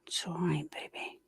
It's all right, baby.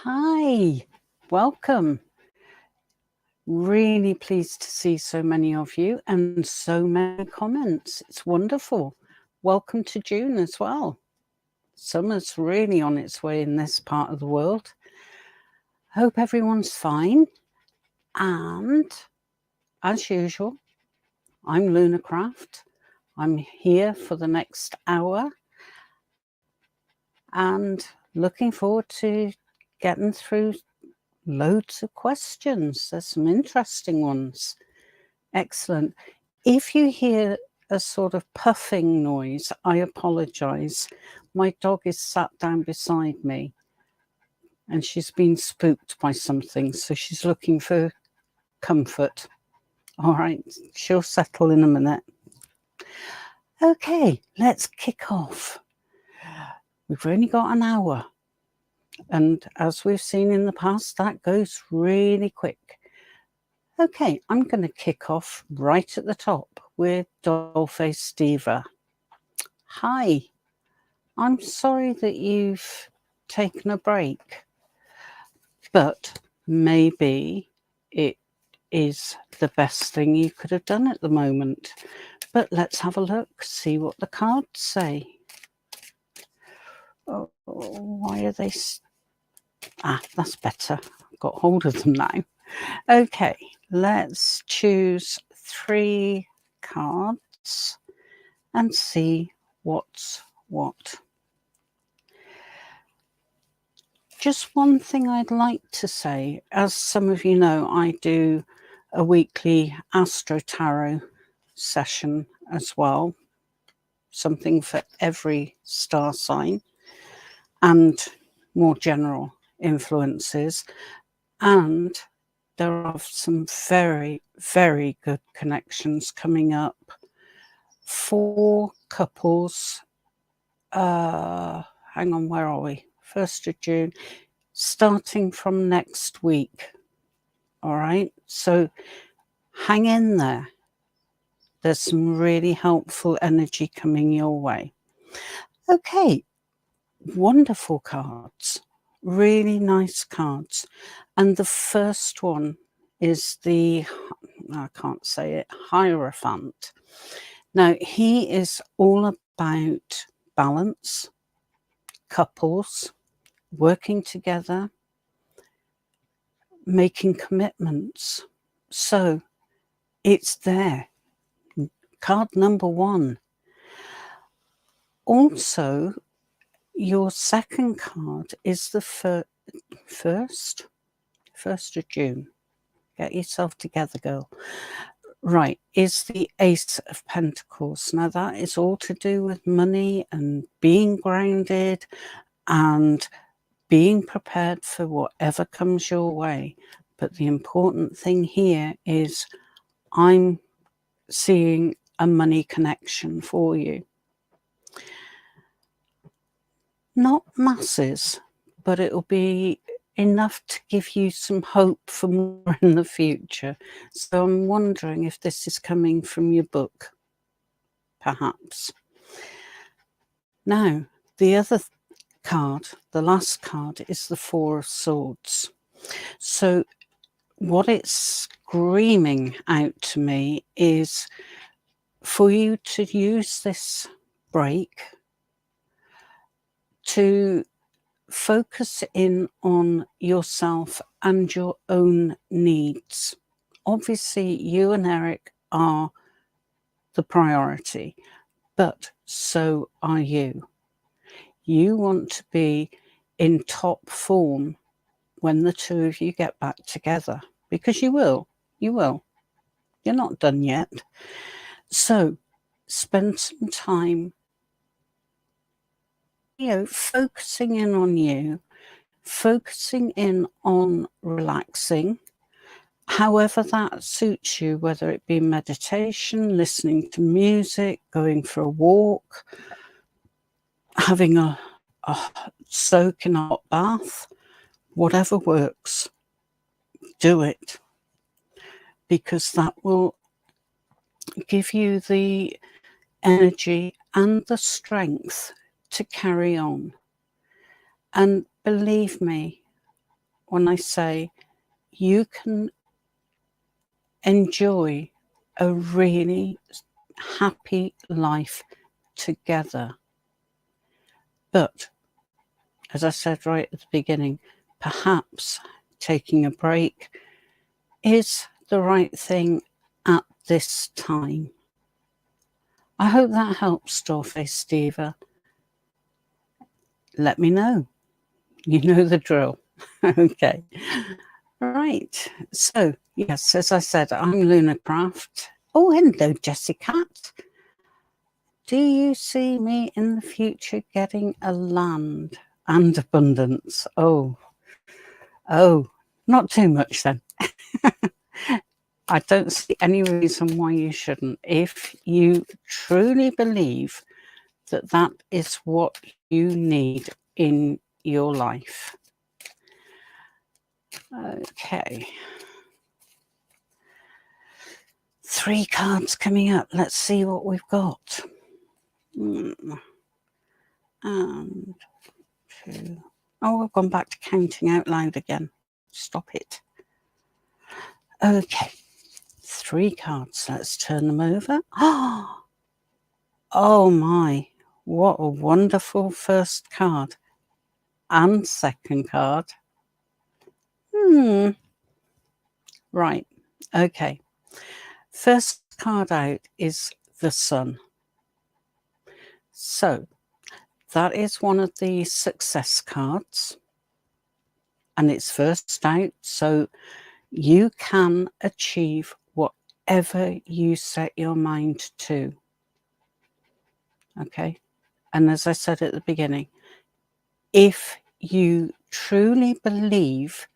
Hi, welcome. Really pleased to see so many of you and so many comments. It's wonderful. Welcome to June as well. Summer's really on its way in this part of the world. Hope everyone's fine. And as usual, I'm Lunarcraft. I'm here for the next hour and looking forward to getting through loads of questions. There's some interesting ones. Excellent. If you hear a sort of puffing noise, I apologise. My dog is sat down beside me and she's been spooked by something, so she's looking for comfort. All right, she'll settle in a minute. Okay, let's kick off. We've only got an hour. And as we've seen in the past, that goes really quick. Okay, I'm going to kick off right at the top with Dollface Diva. Hi, I'm sorry that you've taken a break. But maybe it is the best thing you could have done at the moment. But let's have a look, see what the cards say. Oh, why are they... that's better. I've got hold of them now. Okay, let's choose 3 cards and see what's what. Just one thing I'd like to say, as some of you know, I do a weekly Astro Tarot session as well, something for every star sign and more general influences. And there are some very, very good connections coming up for couples. Hang on, where are we? 1st of June, starting from next week. All right, so hang in there. There's some really helpful energy coming your way. Okay, wonderful cards, really nice cards. And the first one is the, I can't say it, Hierophant. Now, he is all about balance, couples, working together, making commitments. So it's there. Card number 1. Also, your second card is the 1st of June. Get yourself together, girl. Right, is the Ace of Pentacles. Now, that is all to do with money and being grounded and being prepared for whatever comes your way. But the important thing here is I'm seeing a money connection for you. Not masses, but it'll be enough to give you some hope for more in the future. So I'm wondering if this is coming from your book, perhaps. Now, the other card, the last card, is the 4 of Swords. So what it's screaming out to me is for you to use this break to focus in on yourself and your own needs. Obviously, you and Eric are the priority, but so are you. You want to be in top form when the 2 of you get back together, because you will. You will. You're not done yet. So spend some time, focusing in on you, focusing in on relaxing, however that suits you, whether it be meditation, listening to music, going for a walk, having a soak in a hot bath, whatever works, do it, because that will give you the energy and the strength to carry on. And believe me when I say you can enjoy a really happy life together. But as I said right at the beginning, perhaps taking a break is the right thing at this time. I hope that helps, Dollface Diva. Let me know. You know the drill. Okay. Right. So, yes, as I said, I'm Lunarcraft. Oh, hello, Jessica. Do you see me in the future getting a land and abundance? Oh, not too much then. I don't see any reason why you shouldn't. If you truly believe that that is what you need in your life. Okay. 3 cards coming up. Let's see what we've got. And 2. Oh, I've gone back to counting out loud again. Stop it. Okay, 3 cards. Let's turn them over. Oh my, what a wonderful first card and second card. Right, okay. First card out is the Sun. So that is one of the success cards, and it's first out, so you can achieve whatever you set your mind to. Okay, and as I said at the beginning, if you truly believe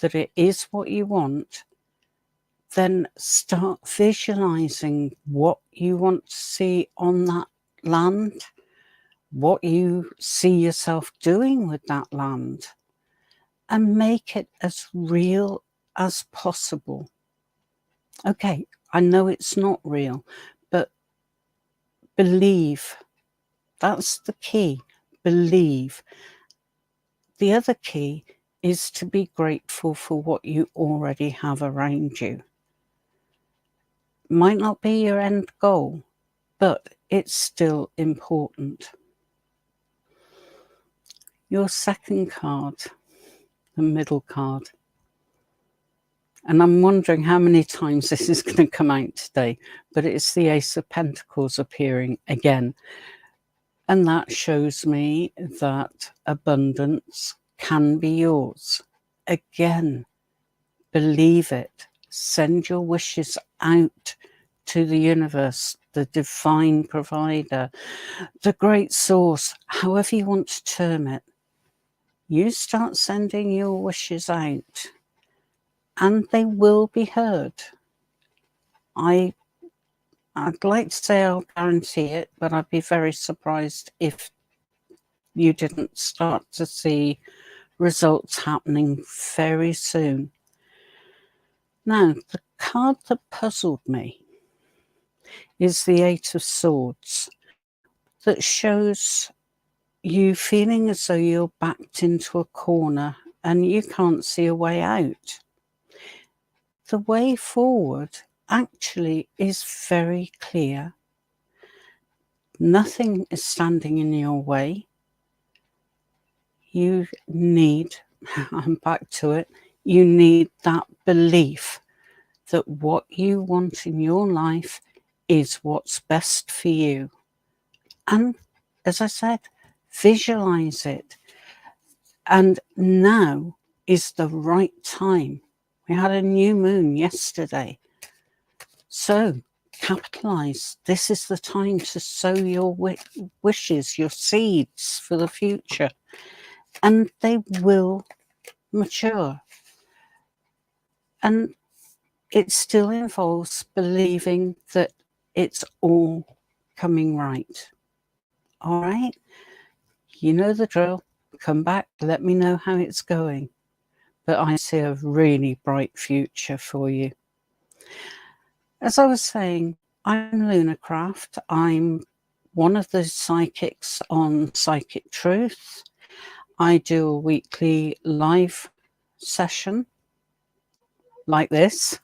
that it is what you want, then start visualizing what you want to see on that land, what you see yourself doing with that land, and make it as real as possible. Okay, I know it's not real, but believe. That's the key. Believe. The other key is to be grateful for what you already have around you. Might not be your end goal, but it's still important. Your second card, the middle card. And I'm wondering how many times this is going to come out today, but it's the Ace of Pentacles appearing again. And that shows me that abundance can be yours. Again, believe it. Send your wishes out to the universe, the divine provider, the great source, however you want to term it. You start sending your wishes out and they will be heard. I'd like to say I'll guarantee it, but I'd be very surprised if you didn't start to see results happening very soon. Now, the card that puzzled me is the Eight of Swords, that shows you feeling as though you're backed into a corner and you can't see a way out. The way forward actually is very clear. Nothing is standing in your way. You need, I'm back to it, you need that belief that what you want in your life is what's best for you. And as I said, visualize it. And now is the right time. We had a new moon yesterday. So capitalize. This is the time to sow your wishes, your seeds for the future. And they will mature. And it still involves believing that it's all coming right. All right? You know the drill. Come back, let me know how it's going. But I see a really bright future for you. As I was saying, I'm Lunarcraft. I'm one of the psychics on Psychic Truth. I do a weekly live session like this.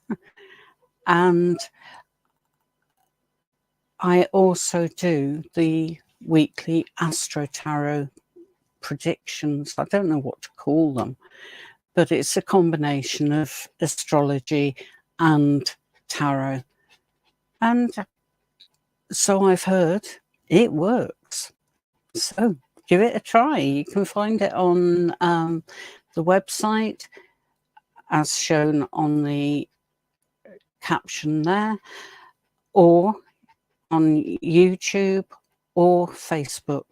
And I also do the weekly Astro Tarot predictions. I don't know what to call them, but it's a combination of astrology and tarot. And so I've heard it works. So give it a try. You can find it on the website as shown on the caption there, or on YouTube or Facebook.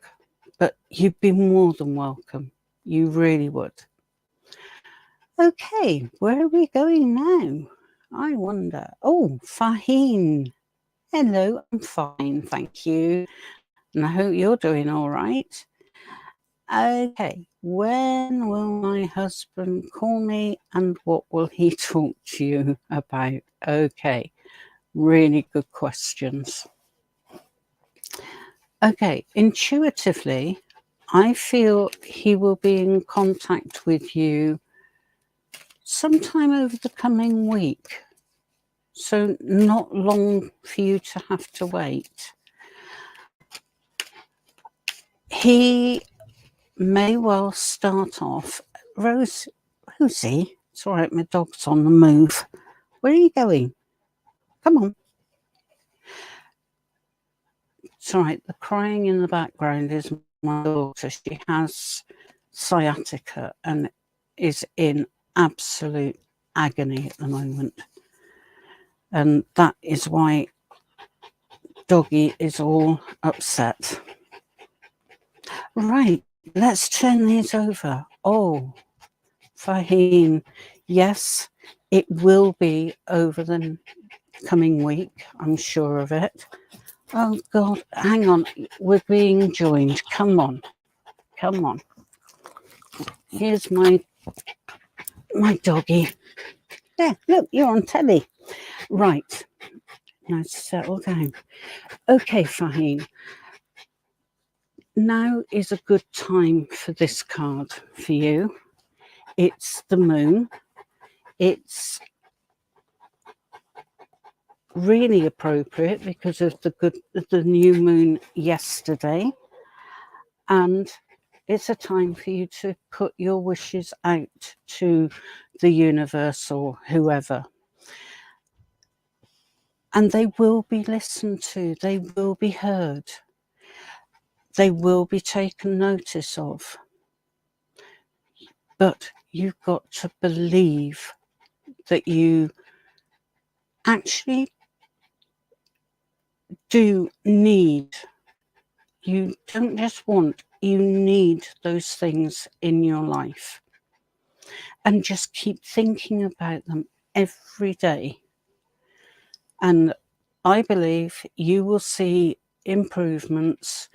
But you'd be more than welcome. You really would. Okay, where are we going now? I wonder. Oh, Faheen. Hello, I'm fine, thank you. And I hope you're doing all right. Okay, when will my husband call me and what will he talk to you about? Okay, really good questions. Okay, intuitively, I feel he will be in contact with you sometime over the coming week. So not long for you to have to wait. He may well start off. Rose, who's he? It's all right, my dog's on the move. Where are you going? Come on. It's all right. The crying in the background is my daughter. She has sciatica and is in absolute agony at the moment. And that is why Doggy is all upset. Right, let's turn these over. Oh, Fahim, yes, it will be over the coming week. I'm sure of it. Oh, God, hang on. We're being joined. Come on. Come on. Here's my doggy. There, look, you're on telly. Right. Now settle down. Okay, Fahim. Now is a good time for this card for you. It's the moon. It's really appropriate because of the new moon yesterday, and it's a time for you to put your wishes out to the universe or whoever, and they will be listened to, they will be heard, they will be taken notice of. But you've got to believe that you actually do need, you don't just want, you need those things in your life. And just keep thinking about them every day. And I believe you will see improvements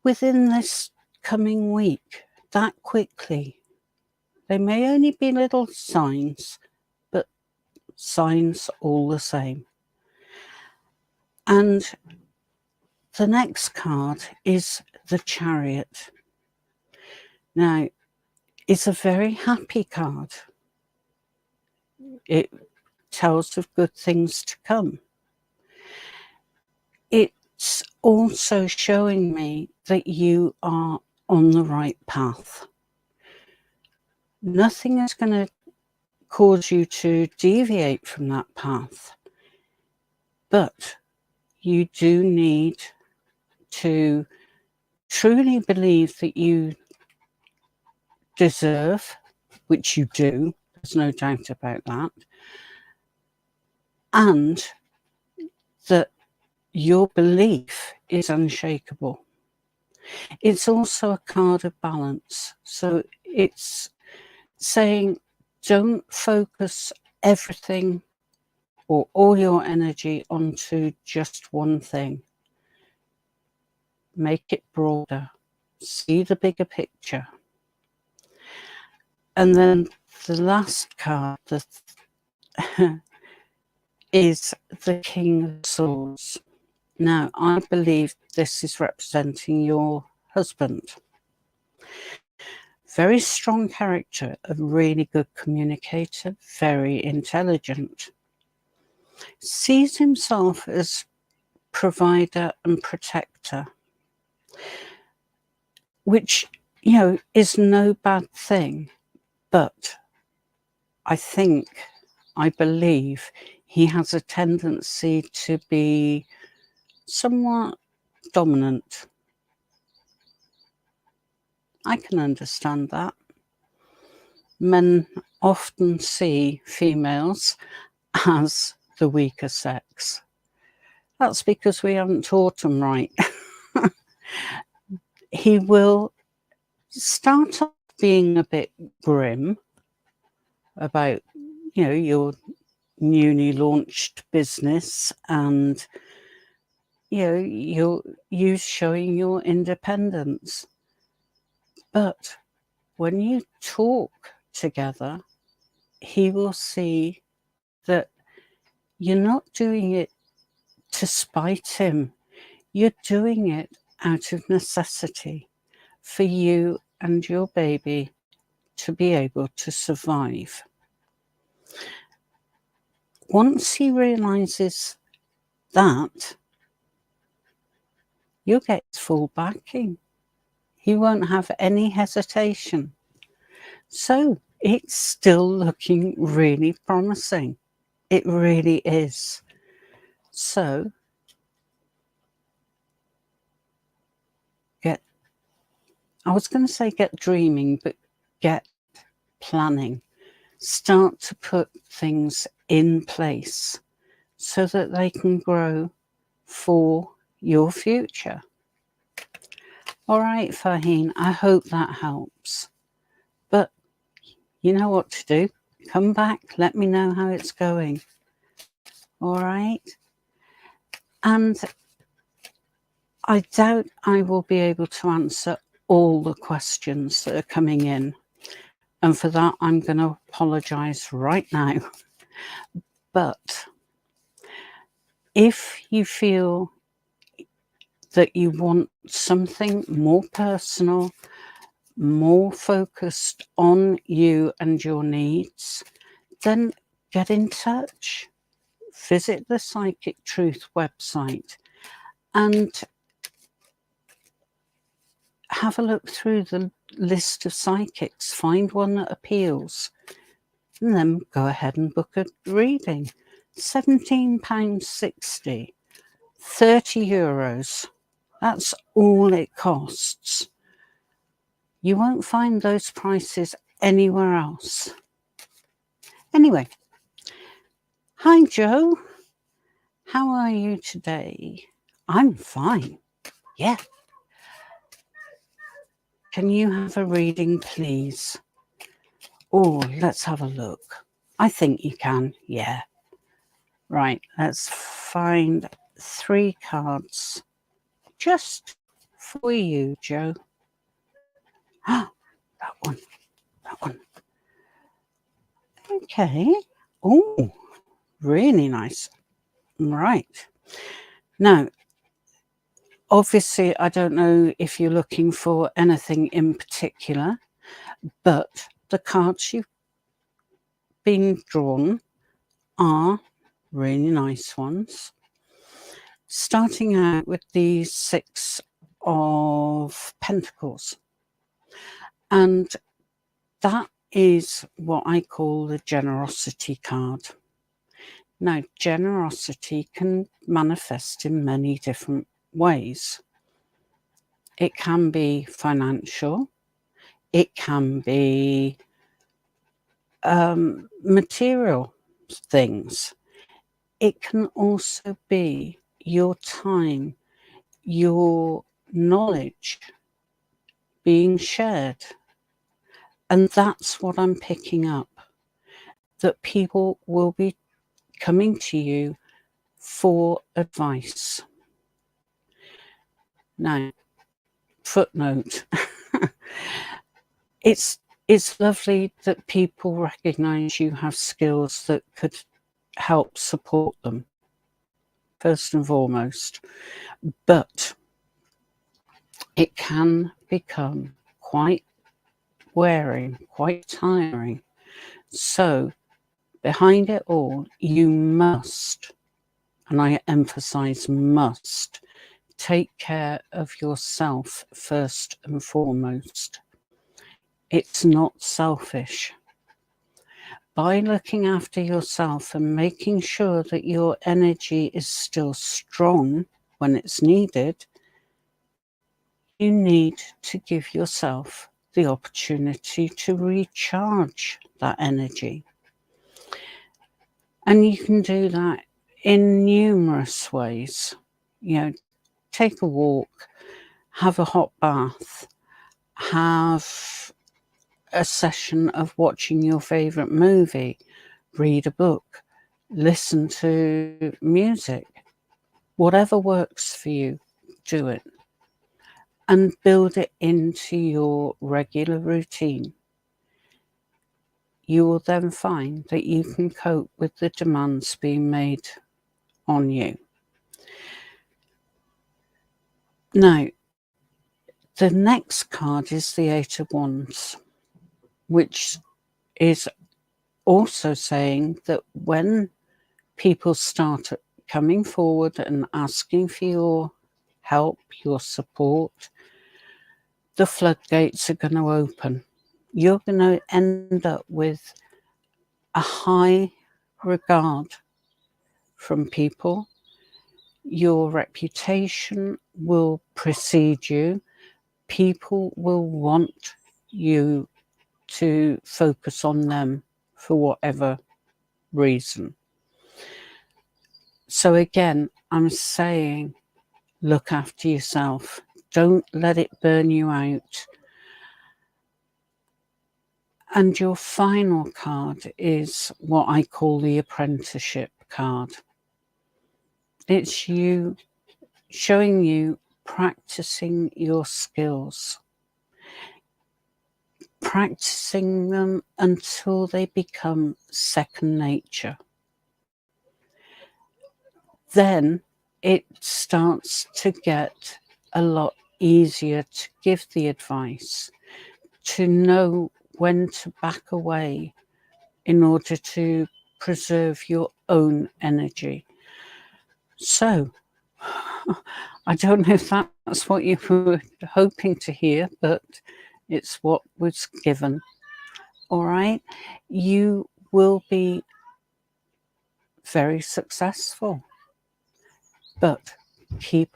within this coming week, that quickly. They may only be little signs, but signs all the same. And the next card is the Chariot. Now, it's a very happy card. It tells of good things to come. It's also showing me that you are on the right path. Nothing is going to cause you to deviate from that path, but you do need to truly believe that you deserve, which you do, there's no doubt about that, and that your belief is unshakable. It's also a card of balance. So it's saying don't focus everything or all your energy onto just one thing. Make it broader. See the bigger picture. And then the last card is the King of Swords. Now, I believe this is representing your husband. Very strong character, a really good communicator, very intelligent. Sees himself as provider and protector, which, is no bad thing. But I believe he has a tendency to be somewhat dominant. I can understand that. Men often see females as the weaker sex. That's because we haven't taught them right. He will start off being a bit grim about, your newly launched business and, you showing your independence. But when you talk together, he will see that you're not doing it to spite him. You're doing it out of necessity. for you and your baby to be able to survive. Once he realizes that, you'll get his full backing. He won't have any hesitation. So it's still looking really promising. It really is. So I was going to say get dreaming, but get planning. Start to put things in place so that they can grow for your future. All right, Faheen, I hope that helps. But you know what to do. Come back, let me know how it's going. All right? And I doubt I will be able to answer all the questions that are coming in. And for that, I'm going to apologise right now. But if you feel that you want something more personal, more focused on you and your needs, then get in touch. Visit the Psychic Truth website and have a look through the list of psychics. Find one that appeals and then go ahead and book a reading. £17.60, €30. That's all it costs. You won't find those prices anywhere else. Anyway, hi Joe. How are you today? I'm fine. Yeah. Can you have a reading, please? Oh, let's have a look. I think you can. Yeah. Right. Let's find 3 cards just for you, Joe. Ah, that one. That one. Okay. Oh, really nice. Right. Now, obviously, I don't know if you're looking for anything in particular, but the cards you've been drawn are really nice ones. Starting out with the 6 of Pentacles. And that is what I call the generosity card. Now, generosity can manifest in many different ways. It can be financial. It can be material things. It can also be your time, your knowledge being shared. And that's what I'm picking up, that people will be coming to you for advice. Now, footnote, it's lovely that people recognise you have skills that could help support them, first and foremost, but it can become quite wearing, quite tiring. So behind it all, you must, and I emphasize must, take care of yourself first and foremost. It's not selfish. By looking after yourself and making sure that your energy is still strong when it's needed, you need to give yourself the opportunity to recharge that energy. And you can do that in numerous ways. You know, take a walk, have a hot bath, have a session of watching your favourite movie, read a book, listen to music. Whatever works for you, do it. And build it into your regular routine. You will then find that you can cope with the demands being made on you. Now, The next card is the Eight of Wands, which is also saying that when people start coming forward and asking for your help, your support, the floodgates are going to open. You're going to end up with a high regard from people. Your reputation will precede you. People will want you to focus on them for whatever reason. So again, I'm saying, look after yourself. Don't let it burn you out. And your final card is what I call the apprenticeship card. It's you showing you practicing your skills, practicing them until they become second nature. Then it starts to get a lot easier to give the advice, to know when to back away in order to preserve your own energy. So, I don't know if that's what you were hoping to hear, but it's what was given. All right? You will be very successful, but keep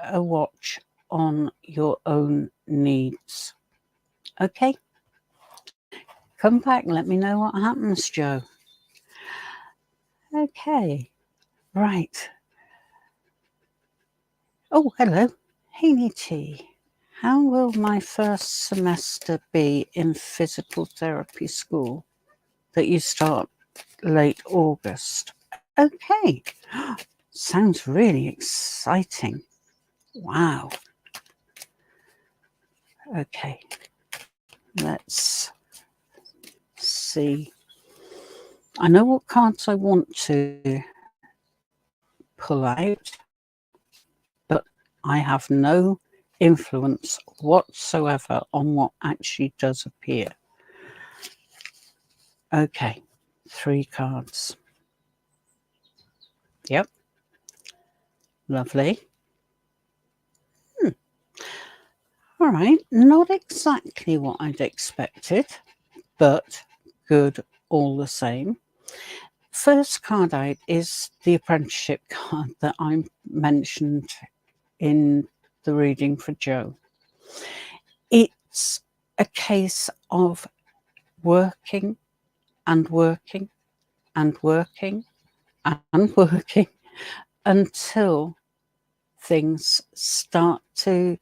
a watch on your own needs. Okay? Come back, let me know what happens, Joe. Okay, right. Oh, hello. Haney T. How will my first semester be in physical therapy school that you start late August? Okay. Sounds really exciting. Wow. Okay. Let's see. I know what cards I want to pull out, but I have no influence whatsoever on what actually does appear. Okay, 3 cards. Yep. Lovely. All right, not exactly what I'd expected, but good all the same. First card out is the apprenticeship card that I mentioned in the reading for Joe. It's a case of working and working and working and working until things start to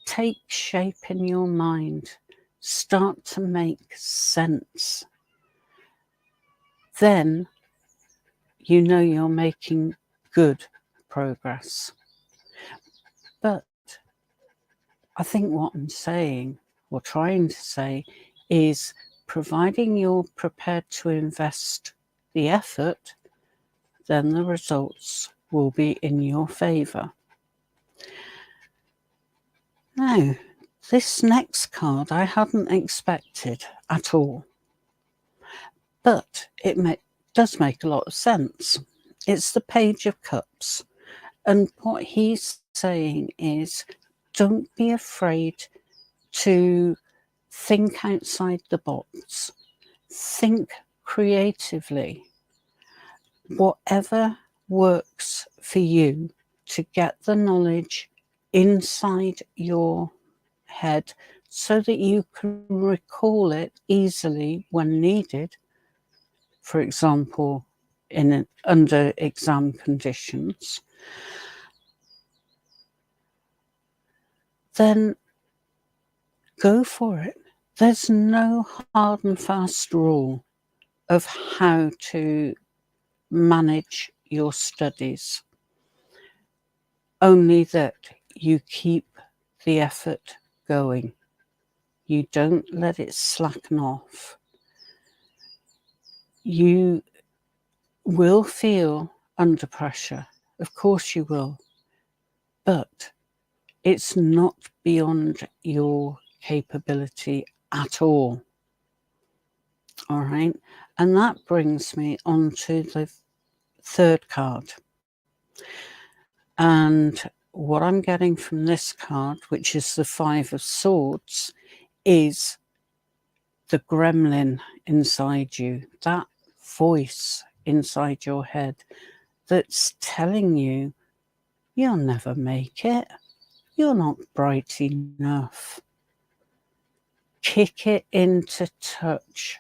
take shape in your mind, start to make sense. Then you know you're making good progress. But I think what I'm saying, or trying to say, is providing you're prepared to invest the effort, then the results will be in your favour. Now, this next card I hadn't expected at all, but it does make a lot of sense. It's the Page of Cups, and what he's saying is, don't be afraid to think outside the box, think creatively. Whatever works for you to get the knowledge inside your head so that you can recall it easily when needed. For example, under exam conditions, then go for it. There's no hard and fast rule of how to manage your studies, only that you keep the effort going. You don't let it slacken off. You will feel under pressure. Of course you will. But it's not beyond your capability at all. All right. And that brings me on to the third card. And what I'm getting from this card, which is the Five of Swords, is the gremlin inside you, that voice inside your head that's telling you you'll never make it, you're not bright enough. Kick it into touch.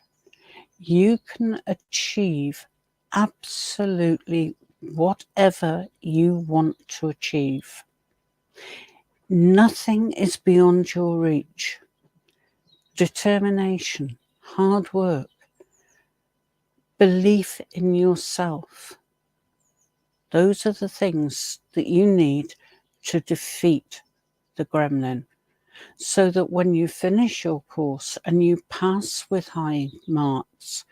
You can achieve absolutely whatever you want to achieve. Nothing is beyond your reach. Determination, hard work, belief in yourself. Those are the things that you need to defeat the gremlin, so that when you finish your course and you pass with high marks,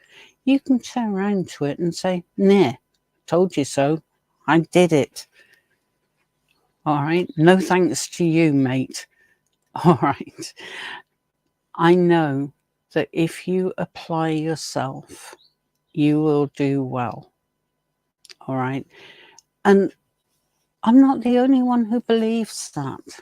you can turn around to it and say, nah, told you so, I did it. All right, no thanks to you, mate. All right, I know that if you apply yourself, you will do well. All right, and I'm not the only one who believes that.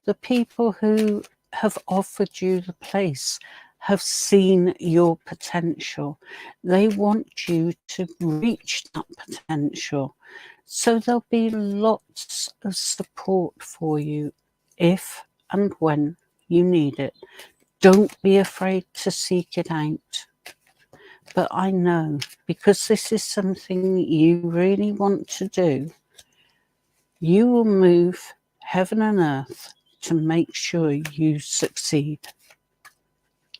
The people who have offered you the place have seen your potential. They want you to reach that potential. So there'll be lots of support for you if and when you need it. Don't be afraid to seek it out. But I know, because this is something you really want to do, you will move heaven and earth to make sure you succeed.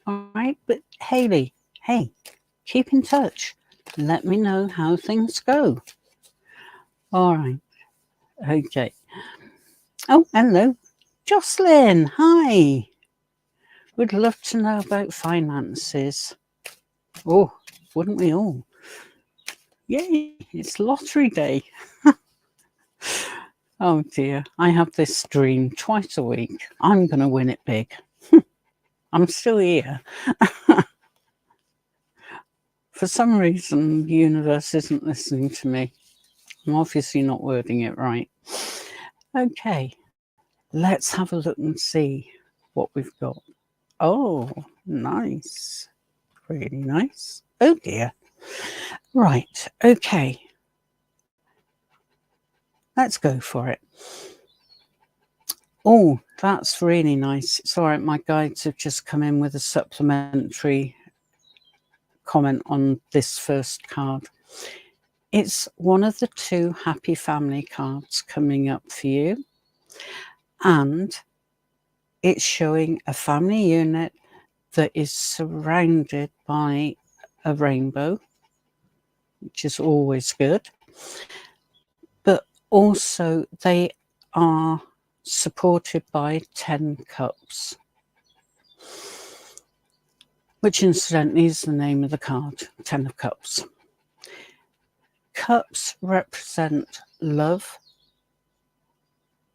All right, but Hayley, hey, keep in touch. Let me know how things go. All right, okay. Oh, hello, Jocelyn. Hi. Would love to know about finances. Oh, wouldn't we all? Yay, it's lottery day. Oh dear, I have this dream twice a week. I'm going to win it big. I'm still here. For some reason, the universe isn't listening to me. I'm obviously not wording it right. Okay, let's have a look and see what we've got. Oh, nice. Really nice. Oh dear. Right, okay. Let's go for it. Oh, that's really nice. It's all right, my guides have just come in with a supplementary comment on this first card. It's one of the two happy family cards coming up for you, and it's showing a family unit that is surrounded by a rainbow, which is always good, but also they are supported by 10 cups, which incidentally is the name of the card, 10 of Cups. Cups represent love,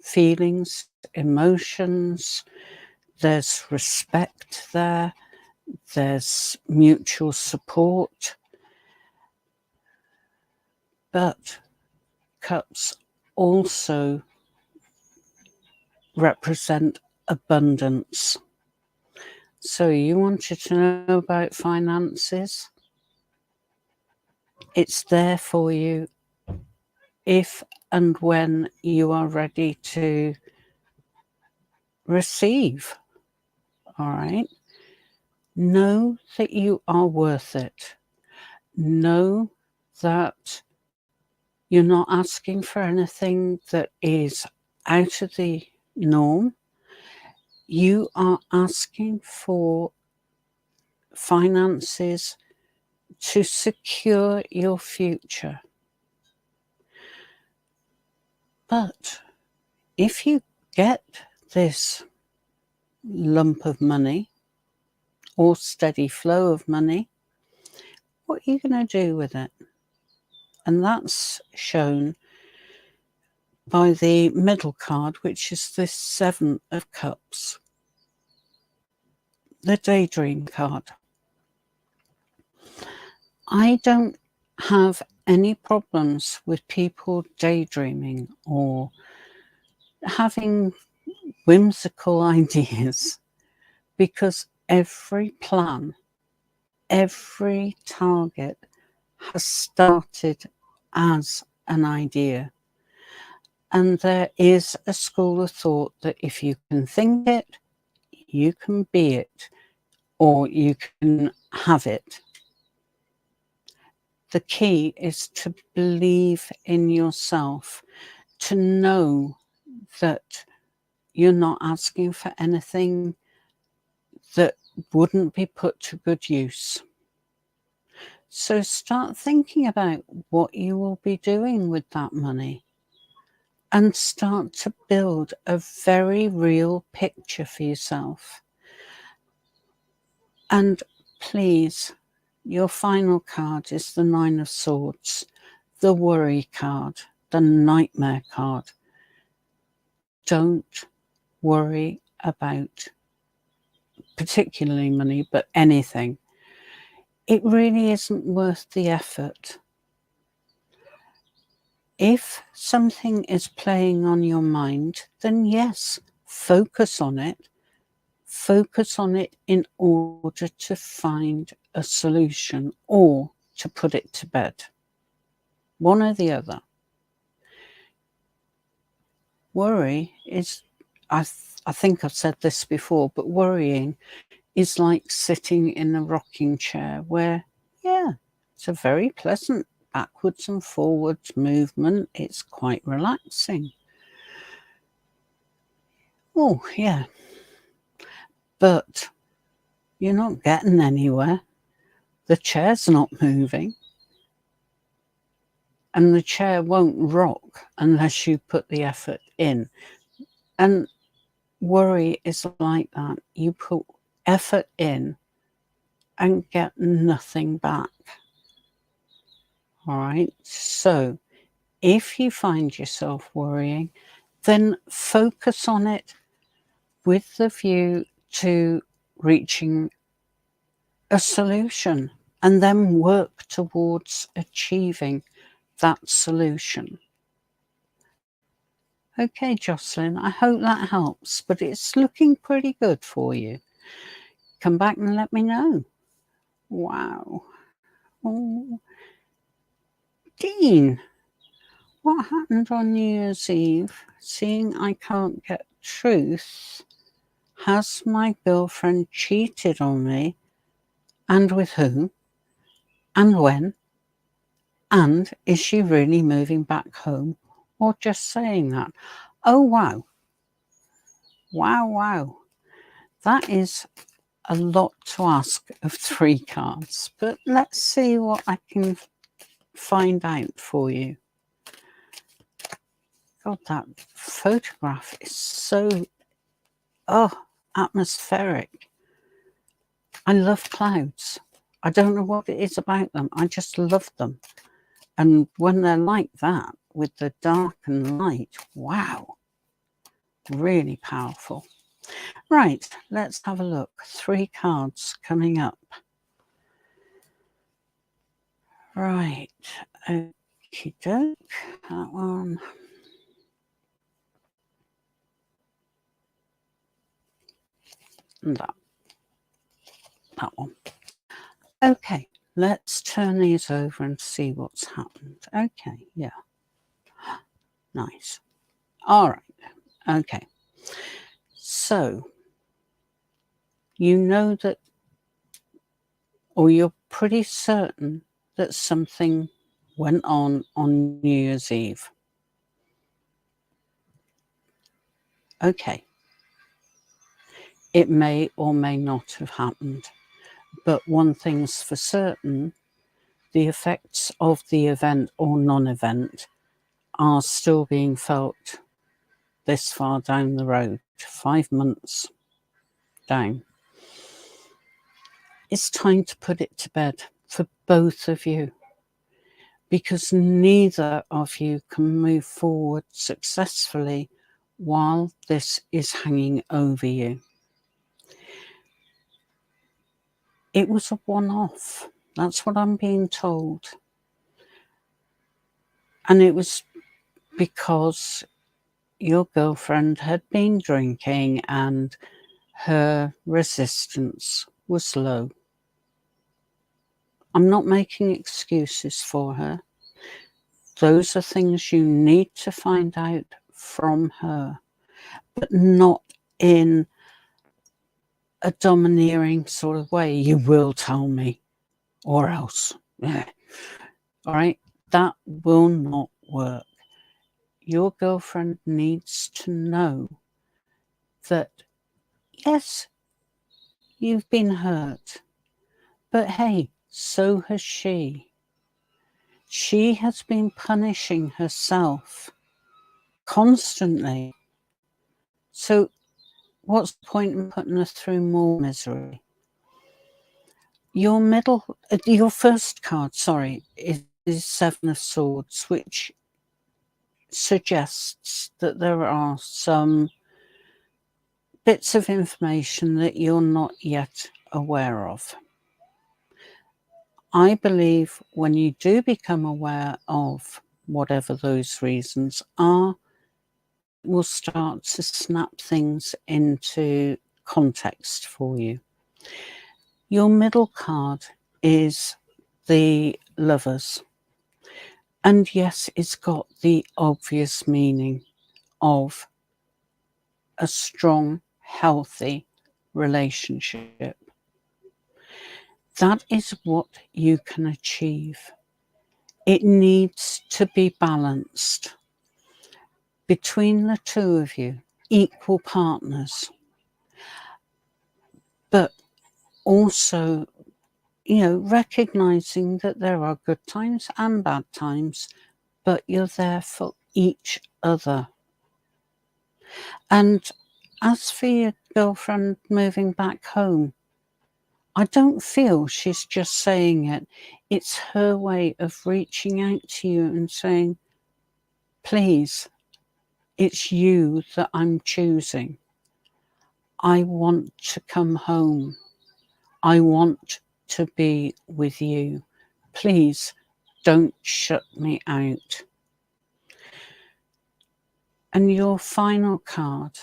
feelings, emotions. There's respect there. There's mutual support. But cups also represent abundance. So you wanted to know about finances? It's there for you if and when you are ready to receive. All right? Know that you are worth it. Know that you're not asking for anything that is out of the norm. You are asking for finances to secure your future. But if you get this lump of money or steady flow of money, what are you going to do with it? And that's shown by the middle card, which is the 7 of Cups, the Daydream card. I don't have any problems with people daydreaming or having whimsical ideas, because every plan, every target has started as an idea. And there is a school of thought that if you can think it, you can be it, or you can have it. The key is to believe in yourself, to know that you're not asking for anything that wouldn't be put to good use. So start thinking about what you will be doing with that money and start to build a very real picture for yourself. And please, your final card is the 9 of Swords, the worry card, the nightmare card. Don't worry about particularly money, but anything. It really isn't worth the effort. If something is playing on your mind, then yes, focus on it. Focus on it in order to find a solution or to put it to bed. One or the other. Worry is, I think I've said this before, but worrying is like sitting in a rocking chair where, yeah, it's a very pleasant backwards and forwards movement. It's quite relaxing. Oh, yeah. But you're not getting anywhere. The chair's not moving. And the chair won't rock unless you put the effort in. And worry is like that. You put effort in and get nothing back. All right. So if you find yourself worrying, then focus on it with the view to reaching a solution and then work towards achieving that solution. Okay, Jocelyn, I hope that helps, but it's looking pretty good for you. Come back and let me know. Wow. Oh. Dean, what happened on New Year's Eve? Seeing I can't get truth, has my girlfriend cheated on me? And with whom? And when? And is she really moving back home or just saying that? Oh, wow. Wow, wow. That is a lot to ask of 3 cards, but let's see what I can find out for you. God, that photograph is so, atmospheric. I love clouds. I don't know what it is about them. I just love them. And when they're like that, with the dark and light, wow, really powerful. Right, let's have a look. 3 cards coming up. Right, okie doke, that one. And that one. Okay, let's turn these over and see what's happened. Okay, yeah. Nice. All right, okay. So, you know that, or you're pretty certain that something went on New Year's Eve. Okay. It may or may not have happened, but one thing's for certain, the effects of the event or non-event are still being felt this far down the road, 5 months down. It's time to put it to bed for both of you. because neither of you can move forward successfully while this is hanging over you. It was a one-off. That's what I'm being told. And it was because your girlfriend had been drinking and her resistance was low. I'm not making excuses for her. Those are things you need to find out from her, but not in a domineering sort of way. You will tell me, or else. Yeah. All right? That will not work. Your girlfriend needs to know that, yes, you've been hurt, but hey, so has she. She has been punishing herself constantly. So what's the point in putting her through more misery? Your first card, is Seven of Swords, which suggests that there are some bits of information that you're not yet aware of. I believe when you do become aware of whatever those reasons are, will start to snap things into context for you. Your middle card is the Lovers. And yes, it's got the obvious meaning of a strong, healthy relationship. That is what you can achieve. It needs to be balanced between the two of you, equal partners. But also, recognizing that there are good times and bad times, but you're there for each other. And as for your girlfriend moving back home, I don't feel she's just saying it. It's her way of reaching out to you and saying, please, it's you that I'm choosing. I want to come home. I want to be with you. Please don't shut me out. And your final card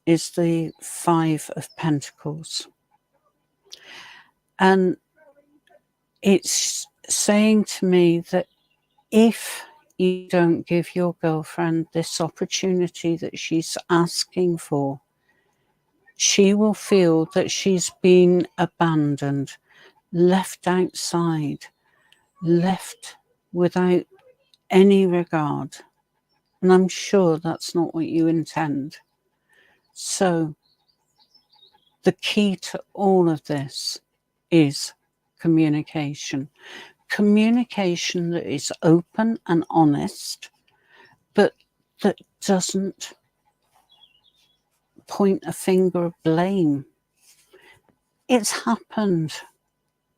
is the Five of Pentacles. And it's saying to me that if you don't give your girlfriend this opportunity that she's asking for, she will feel that she's been abandoned, left outside, left without any regard. And I'm sure that's not what you intend. So the key to all of this is communication. Communication that is open and honest, but that doesn't point a finger of blame. It's happened.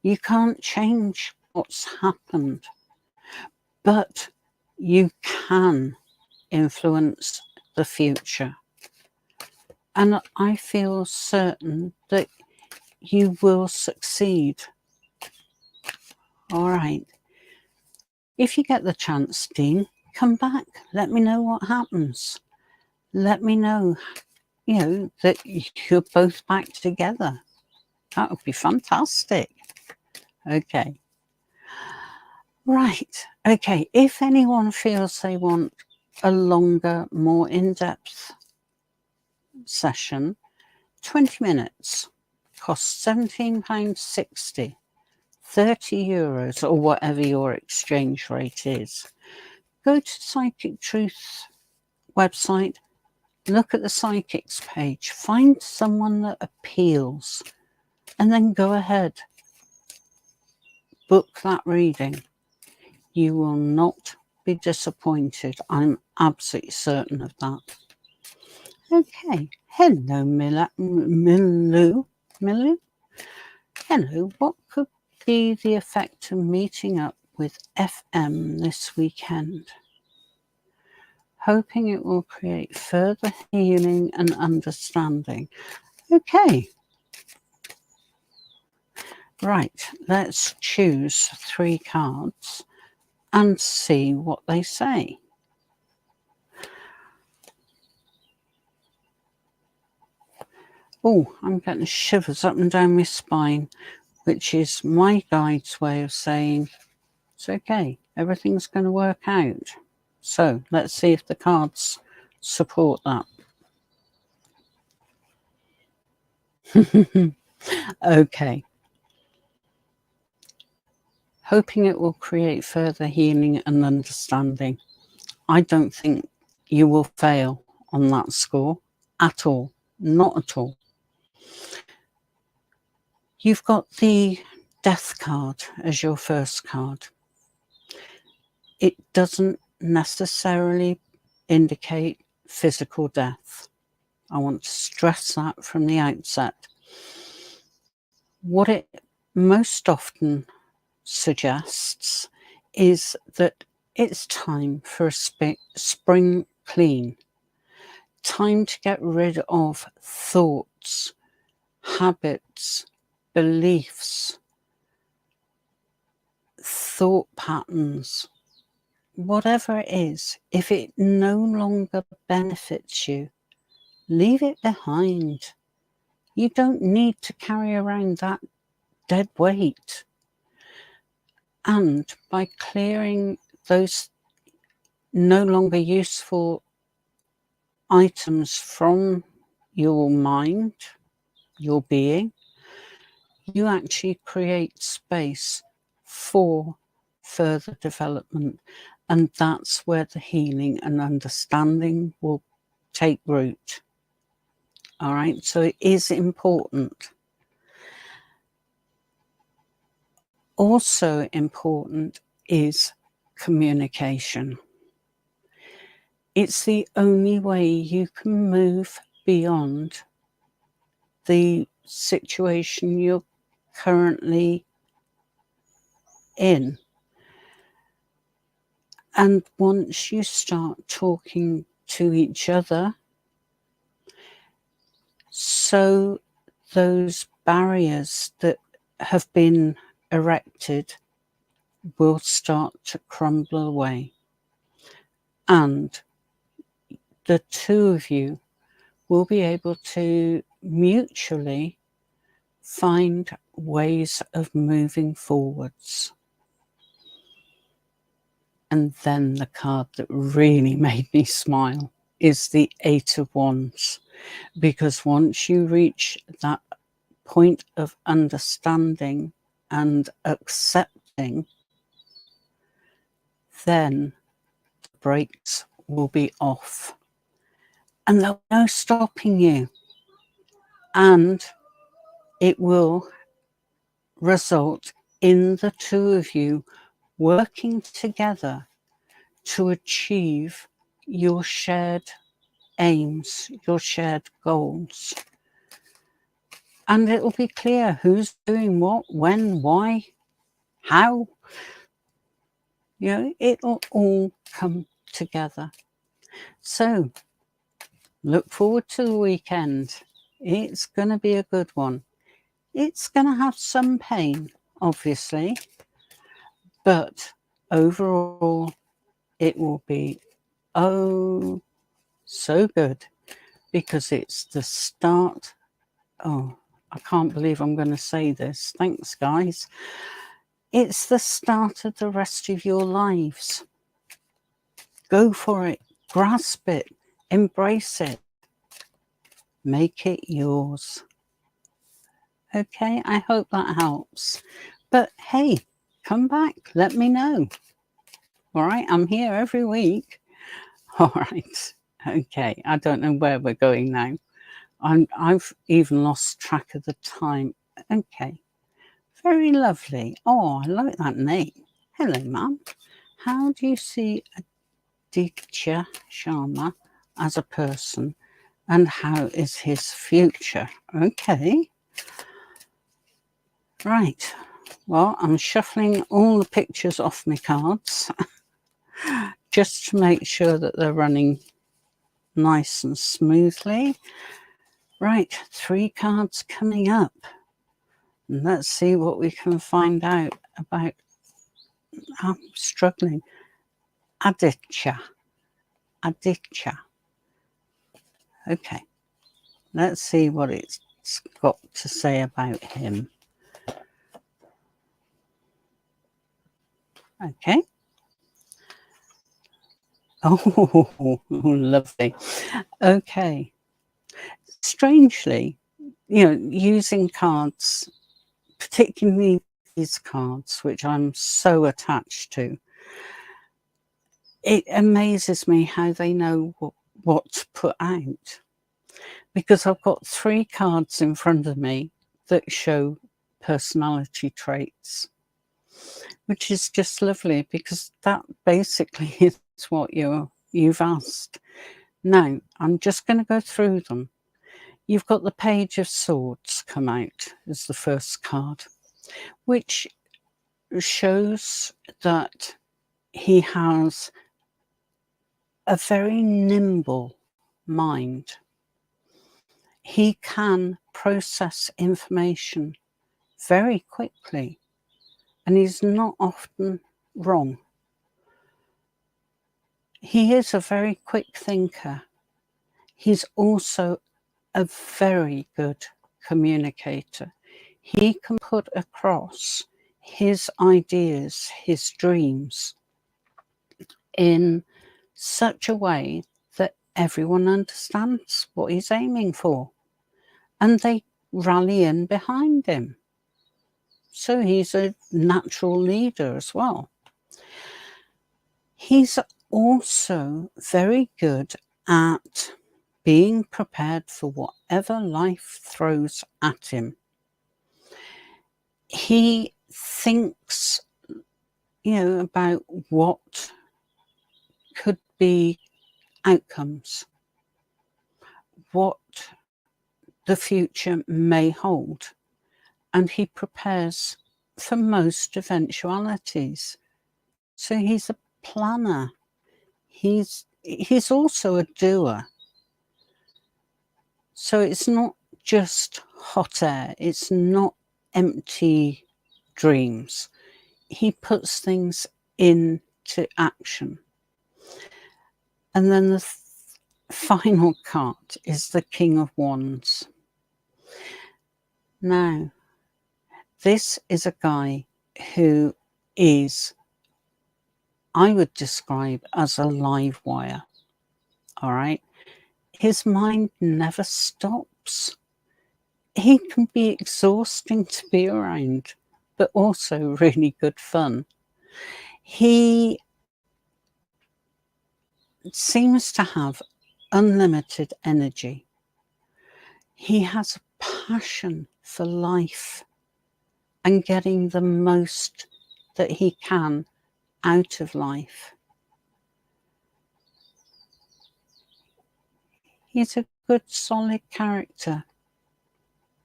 You can't change what's happened, but you can influence the future. And I feel certain that you will succeed. All right. If you get the chance, Dean, come back. Let me know what happens. Let me know, that you're both back together. That would be fantastic. Okay. Right. Okay. If anyone feels they want a longer, more in-depth session, 20 minutes, costs £17.60, €30, or whatever your exchange rate is. Go to Psychic Truth website, look at the psychics page, find someone that appeals, and then go ahead. Book that reading. You will not be disappointed. I'm absolutely certain of that. Okay. Hello, Milu. Hello. What could be the effect of meeting up with FM this weekend, hoping it will create further healing and understanding. Okay. Right, let's choose 3 cards and see what they say. Oh, I'm getting shivers up and down my spine, which is my guide's way of saying, it's okay, everything's going to work out. So let's see if the cards support that. Okay. Hoping it will create further healing and understanding. I don't think you will fail on that score at all. Not at all. You've got the Death card as your first card. It doesn't necessarily indicate physical death. I want to stress that from the outset. What it most often suggests is that it's time for a spring clean. Time to get rid of thoughts, habits, beliefs, thought patterns, whatever it is. If it no longer benefits you, leave it behind. You don't need to carry around that dead weight. And by clearing those no longer useful items from your mind, your being, you actually create space for further development. And that's where the healing and understanding will take root. All right, so it is important. Also important is communication. It's the only way you can move beyond the situation you're currently in. And once you start talking to each other, so those barriers that have been erected will start to crumble away. And the two of you will be able to mutually find ways of moving forwards. And then the card that really made me smile is the 8 of Wands, because once you reach that point of understanding and accepting, then the brakes will be off and there'll be no stopping you, and it will result in the two of you working together to achieve your shared aims, your shared goals. And it will be clear who's doing what, when, why, how. You know, it'll all come together. So look forward to the weekend. It's going to be a good one. It's going to have some pain, obviously, but overall it will be oh so good, because it's the start. Oh, I can't believe I'm going to say this. Thanks, guys. It's the start of the rest of your lives. Go for it. Grasp it. Embrace it. Make it yours. Okay, I hope that helps. But hey, come back. Let me know. All right, I'm here every week. All right. Okay, I don't know where we're going now. I've even lost track of the time. Okay. Very lovely. Oh, I like that name. Hello, Mum. How do you see Aditya Sharma as a person, and how is his future? Okay. Right. Well, I'm shuffling all the pictures off my cards just to make sure that they're running nice and smoothly. Right, 3 cards coming up. And let's see what we can find out about. I'm struggling. Aditya. Okay, let's see what it's got to say about him. Okay. Oh, lovely. Okay. Strangely, using cards, particularly these cards, which I'm so attached to, it amazes me how they know what to put out. Because I've got 3 cards in front of me that show personality traits, which is just lovely, because that basically is what you've asked. Now, I'm just going to go through them. You've got the Page of Swords come out as the first card, which shows that he has a very nimble mind. He can process information very quickly, and he's not often wrong. He is a very quick thinker. He's also a very good communicator. He can put across his ideas, his dreams, in such a way that everyone understands what he's aiming for, and they rally in behind him. So he's a natural leader as well. He's also very good at being prepared for whatever life throws at him. He thinks, about what could be outcomes, what the future may hold, and he prepares for most eventualities. So he's a planner. He's also a doer. So it's not just hot air. It's not empty dreams. He puts things into action. And then the final card is the King of Wands. Now, this is a guy who is, I would describe as a live wire. All right. His mind never stops. He can be exhausting to be around, but also really good fun. He seems to have unlimited energy. He has a passion for life and getting the most that he can out of life. He's a good, solid character.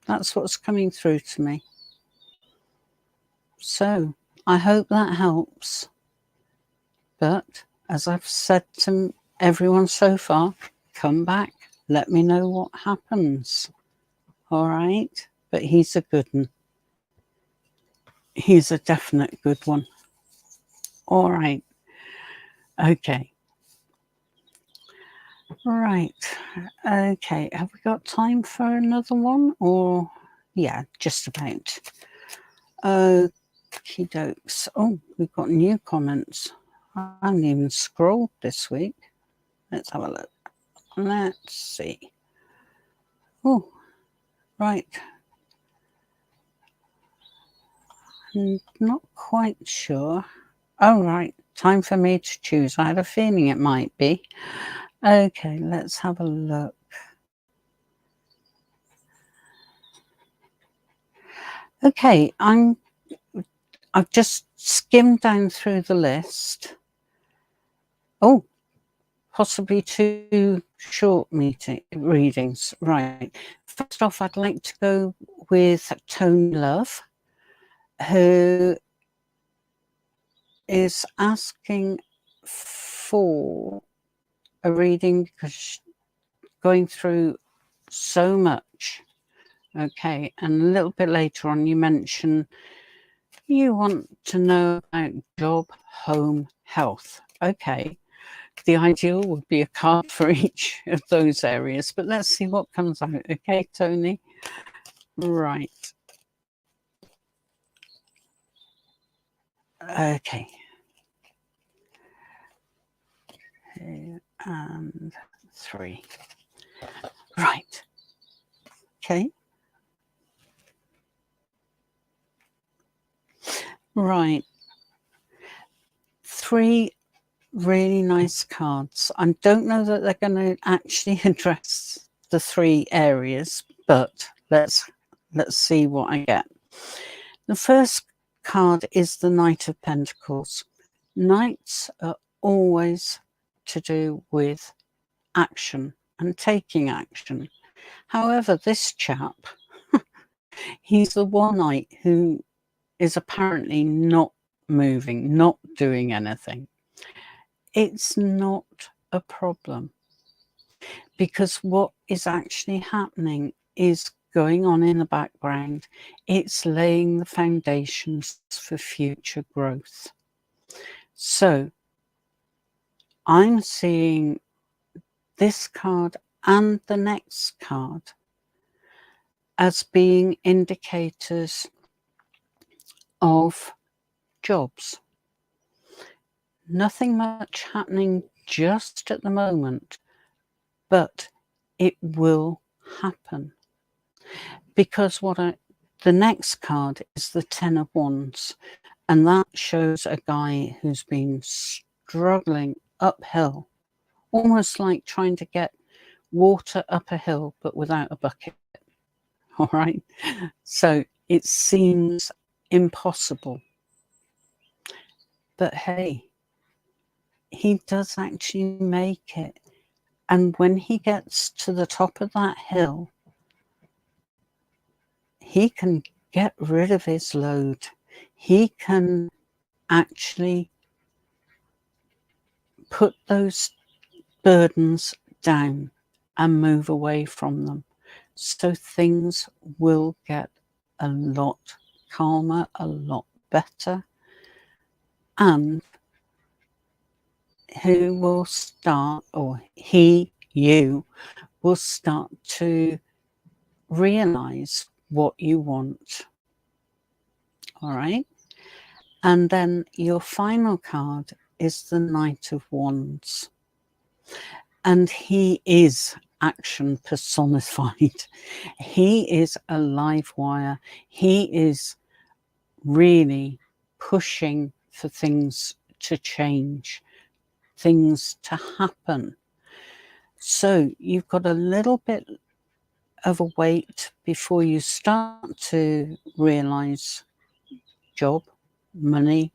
That's what's coming through to me. So I hope that helps. But as I've said to everyone so far, come back, let me know what happens. All right? But he's a good one. He's a definite good one. All right. Okay. Right. Okay. Have we got time for another one? Or, yeah, just about. Okie dokes. Oh, we've got new comments. I haven't even scrolled this week. Let's have a look. Let's see. Oh, right. I'm not quite sure. Oh, right. Time for me to choose. I had a feeling it might be. Okay, let's have a look. Okay, I've just skimmed down through the list. Oh, possibly 2 short readings. Right. First off, I'd like to go with Tony Love. who is asking for a reading because she's going through so much. Okay, and a little bit later on you mention you want to know about job, home, health. Okay, the ideal would be a card for each of those areas, but let's see what comes out. Okay, Tony? Right. Okay. 2 and 3. Right. Okay. Right. 3 really nice cards. I don't know that they're going to actually address the 3 areas, but let's see what I get. The first card is the Knight of Pentacles. Knights are always to do with action and taking action. However, this chap, he's the one knight who is apparently not moving, not doing anything. It's not a problem, because what is actually happening is going on in the background. It's laying the foundations for future growth. So I'm seeing this card and the next card as being indicators of jobs. Nothing much happening just at the moment, but it will happen. Because the next card is the Ten of Wands, and that shows a guy who's been struggling uphill, almost like trying to get water up a hill but without a bucket. All right, so it seems impossible, but hey, he does actually make it. And when he gets to the top of that hill, he can get rid of his load. He can actually put those burdens down and move away from them. So things will get a lot calmer, a lot better. And you will start to realize what you want. All right. And then your final card is the Knight of Wands. And he is action personified. He is a live wire. He is really pushing for things to change, things to happen. So you've got a little bit of a wait before you start to realize job, money,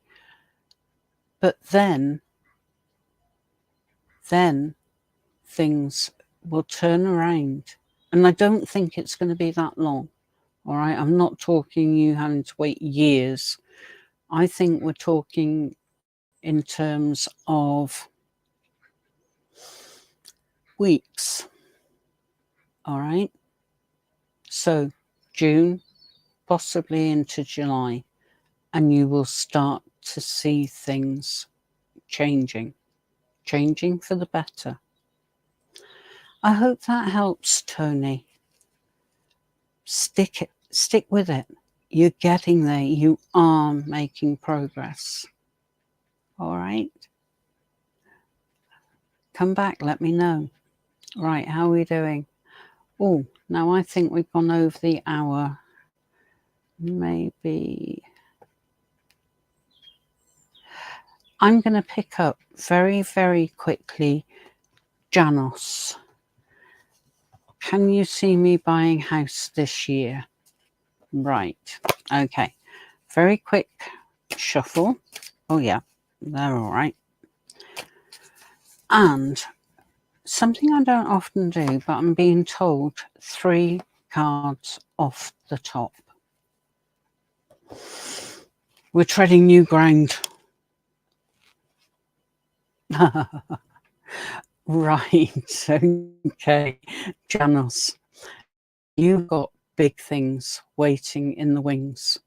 but then things will turn around. And I don't think it's going to be that long. All right, I'm not talking you having to wait years. I think we're talking in terms of weeks. All right, so June, possibly into July, and you will start to see things changing for the better. I hope that helps, Tony. Stick with it. You're getting there. You are making progress. All right. Come back. Let me know. Right. How are we doing? Oh, now I think we've gone over the hour. Maybe. I'm going to pick up very, very quickly. Janos. Can you see me buying house this year? Right. Okay. Very quick shuffle. Oh, yeah. They're all right. And something I don't often do, but I'm being told 3 cards off the top. We're treading new ground. Right, okay. Janos, you've got big things waiting in the wings,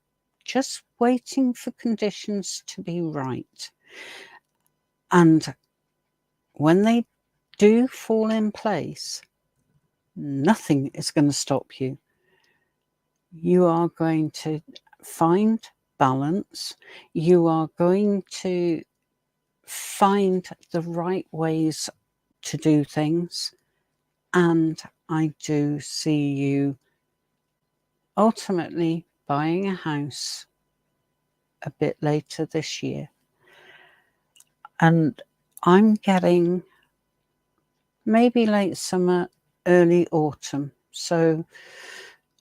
just waiting for conditions to be right. And when they do fall in place, nothing is going to stop you. You are going to find balance. You are going to find the right ways to do things. And I do see you ultimately buying a house a bit later this year. And I'm getting maybe late summer, early autumn. So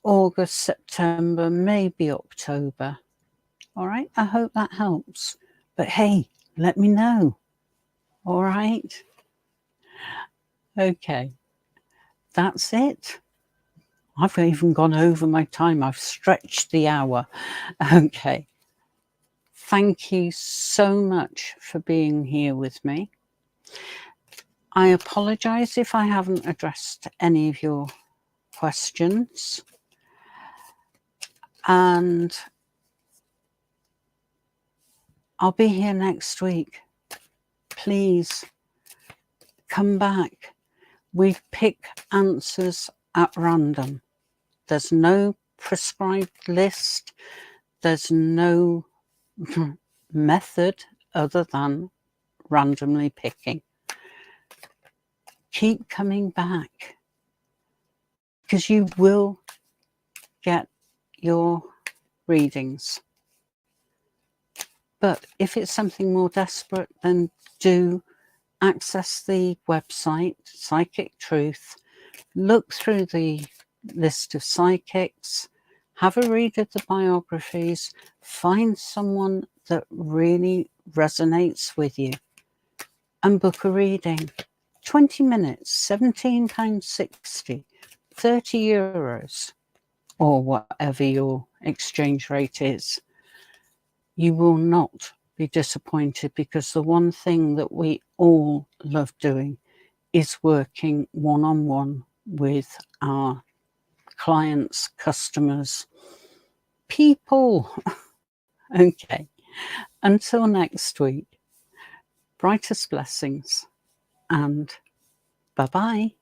August, September, maybe October. All right, I hope that helps. But hey, let me know. All right. Okay, that's it. I've even gone over my time. I've stretched the hour. Okay. Thank you so much for being here with me. I apologize if I haven't addressed any of your questions. And I'll be here next week. Please come back. We pick answers at random. There's no prescribed list. There's no method other than randomly picking. Keep coming back because you will get your readings. But if it's something more desperate, then do access the website, Psychic Truth, look through the list of psychics, have a read of the biographies, find someone that really resonates with you, and book a reading. 20 minutes, £17.60, €30, or whatever your exchange rate is. You will not be disappointed, because the one thing that we all love doing is working one-on-one with our clients, customers, people. Okay, until next week, brightest blessings and bye-bye.